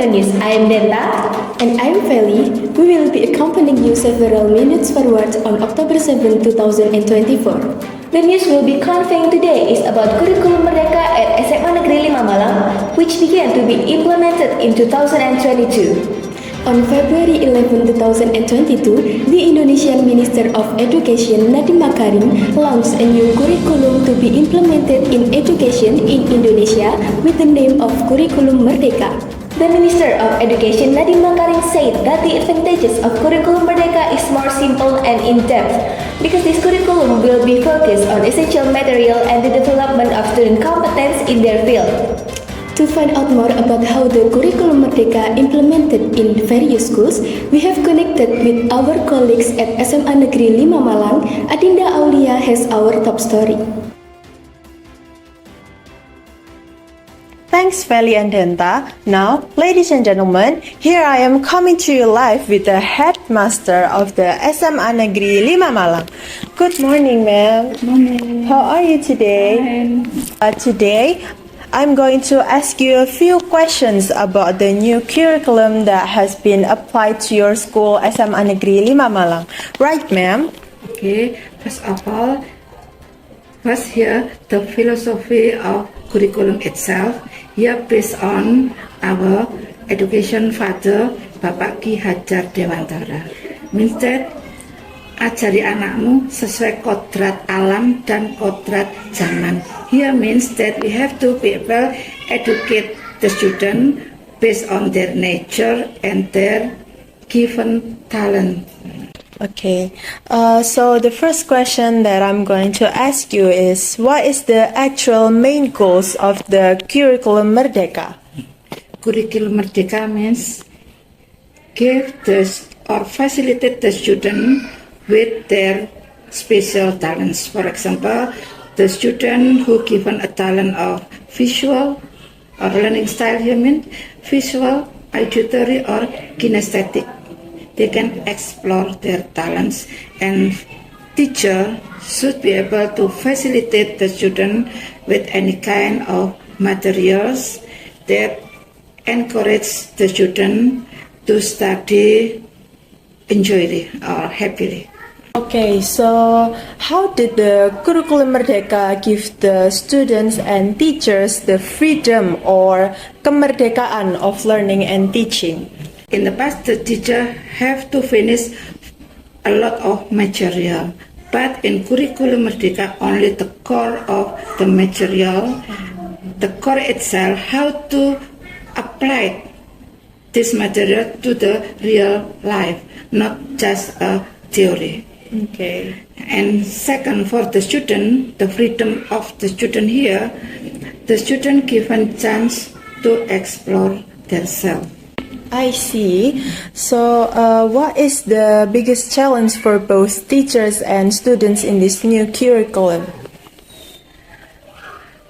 News. I am Denta. And I'm Feli. We will be accompanying you several minutes forward on October 7, 2024. The news we'll be conveying today is about Kurikulum Merdeka at SMA Negeri 5 Malang, which began to be implemented in 2022. On February 11, 2022, the Indonesian Minister of Education Nadiem Makarim launched a new curriculum to be implemented in education in Indonesia with the name of Kurikulum Merdeka. The Minister of Education Nadiem Makarim said that the advantages of Kurikulum Merdeka is more simple and in-depth because this curriculum will be focused on essential material and the development of student competence in their field. To find out more about how the Kurikulum Merdeka implemented in various schools, we have connected with our colleagues at SMA Negeri 5 Malang. Adinda Aulia has our top story. Thanks, Feli and Denta. Now, ladies and gentlemen, here I am coming to you live with the headmaster of the SMA Negeri 5 Malang. Good morning, ma'am. Good morning. How are you today? Fine. Today, I'm going to ask you a few questions about the new curriculum that has been applied to your school, SMA Negeri 5 Malang. Right, ma'am? Okay, first of all, first here, the philosophy of curriculum itself, here based on our education father, Bapak Ki Hajar Dewantara. Means that, ajari anakmu sesuai kodrat alam dan kodrat zaman. Here means that we have to be able educate the student based on their nature and their given talent. Okay, so the first question that I'm going to ask you is, what is the actual main goals of the Curriculum Merdeka? Curriculum Merdeka means give this or facilitate the student with their special talents. For example, the student who given a talent of visual or learning style, you mean visual, auditory or kinesthetic. They can explore their talents, and teacher should be able to facilitate the student with any kind of materials that encourage the student to study enjoyably or happily. Okay, so how did the Curriculum Merdeka give the students and teachers the freedom or kemerdekaan of learning and teaching? In the past, the teacher have to finish a lot of material, but in Curriculum Merdeka, only the core of the material, the core itself, how to apply this material to the real life, not just a theory. Okay. And second, for the student, the freedom of the student here, the student given chance to explore themselves. I see. So, what is the biggest challenge for both teachers and students in this new curriculum?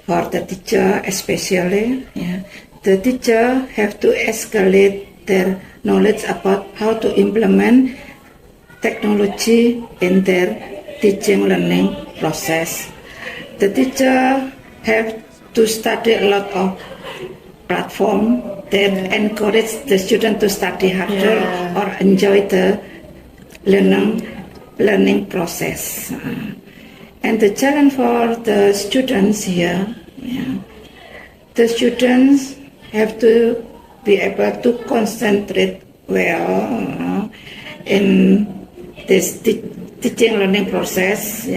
For the teacher especially, the teacher have to escalate their knowledge about how to implement technology in their teaching learning process. The teacher have to study a lot of platform that encourage the student to study harder or enjoy the learning process. And the challenge for the students here, the students have to be able to concentrate well in this teaching learning process,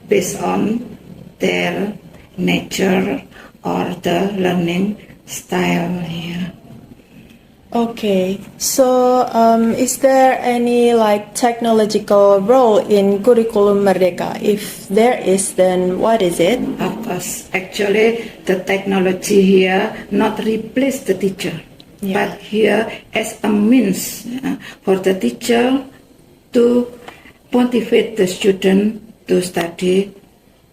based on their nature or the learning style here. Okay, so is there any technological role in Curriculum Merdeka? If there is, then what is it? Of course, actually the technology here not replace the teacher, but here as a means for the teacher to motivate the student to study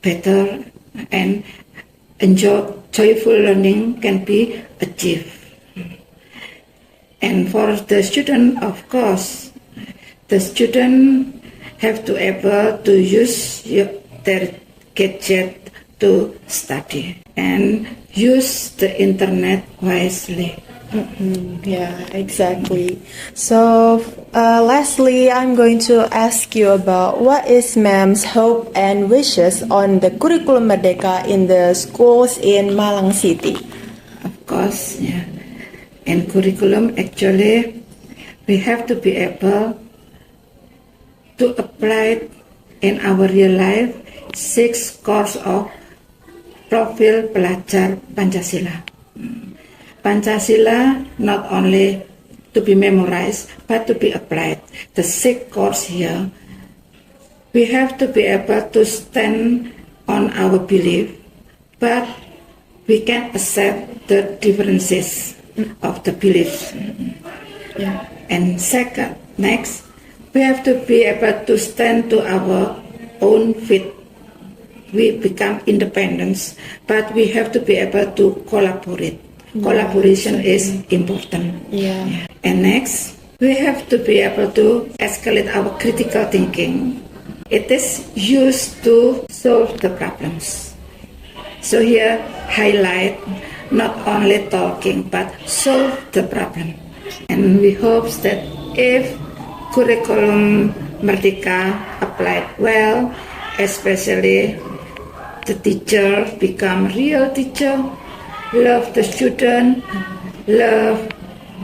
better and joyful learning can be achieved. And for the student, of course, the student have to able to use their gadget to study and use the internet wisely. Yeah, exactly. So, lastly, I'm going to ask you about what is ma'am's hope and wishes on the curriculum Merdeka in the schools in Malang City. Of course, yeah. In curriculum, actually, we have to be able to apply in our real life 6 course of profil pelajar Pancasila. Pancasila not only to be memorized but to be applied. The 6 course here, we have to be able to stand on our belief, but we can accept the differences of the beliefs. And second, next, we have to be able to stand to our own feet. We become independent, but we have to be able to collaborate. Collaboration is important. Yeah. And next, we have to be able to escalate our critical thinking. It is used to solve the problems. So here, highlight not only talking but solve the problem. And we hope that if curriculum Merdeka applied well, especially the teacher become real teacher, love the student, love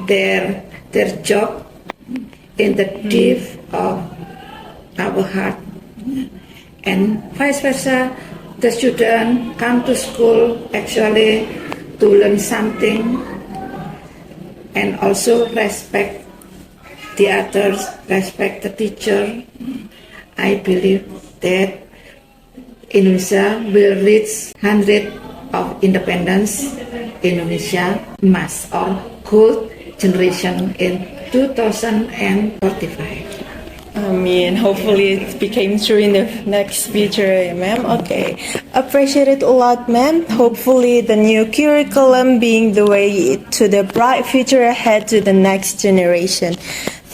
their job in the depth of our heart, and vice versa. The student come to school actually to learn something, and also respect the others, respect the teacher. I believe that Indonesia will reach 100 of independence. Indonesia must or good generation in 2045. I mean, hopefully it became true in the next future, ma'am. Okay. Appreciate it a lot, ma'am. Hopefully the new curriculum being the way to the bright future ahead to the next generation.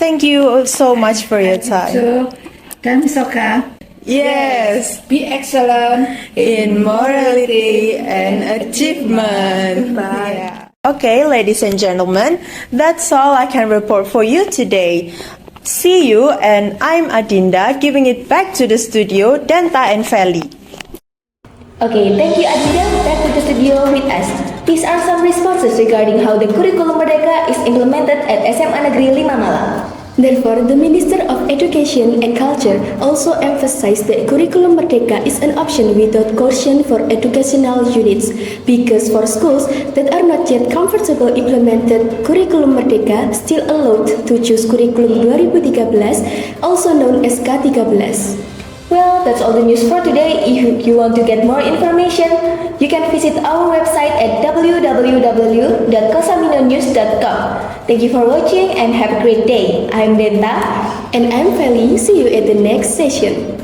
Thank you so much for your time. So, dan Soka, Yes, be excellent in morality and achievement. Yeah. Okay, ladies and gentlemen, that's all I can report for you today. See you, and I'm Adinda, giving it back to the studio, Danta and Feli. Okay, thank you Adinda. Back to the studio with us. These are some responses regarding how the Kurikulum Merdeka is implemented at SMA Negeri 5 Malang. Therefore, the Minister of Education and Culture also emphasized that Curriculum Merdeka is an option without coercion for educational units, because for schools that are not yet comfortable implemented Curriculum Merdeka still allowed to choose Curriculum 2013, also known as K13. Well, that's all the news for today. If you want to get more information, you can visit our website at www.kosaminonews.com. Thank you for watching and have a great day. I'm Denta. And I'm Feli. See you at the next session.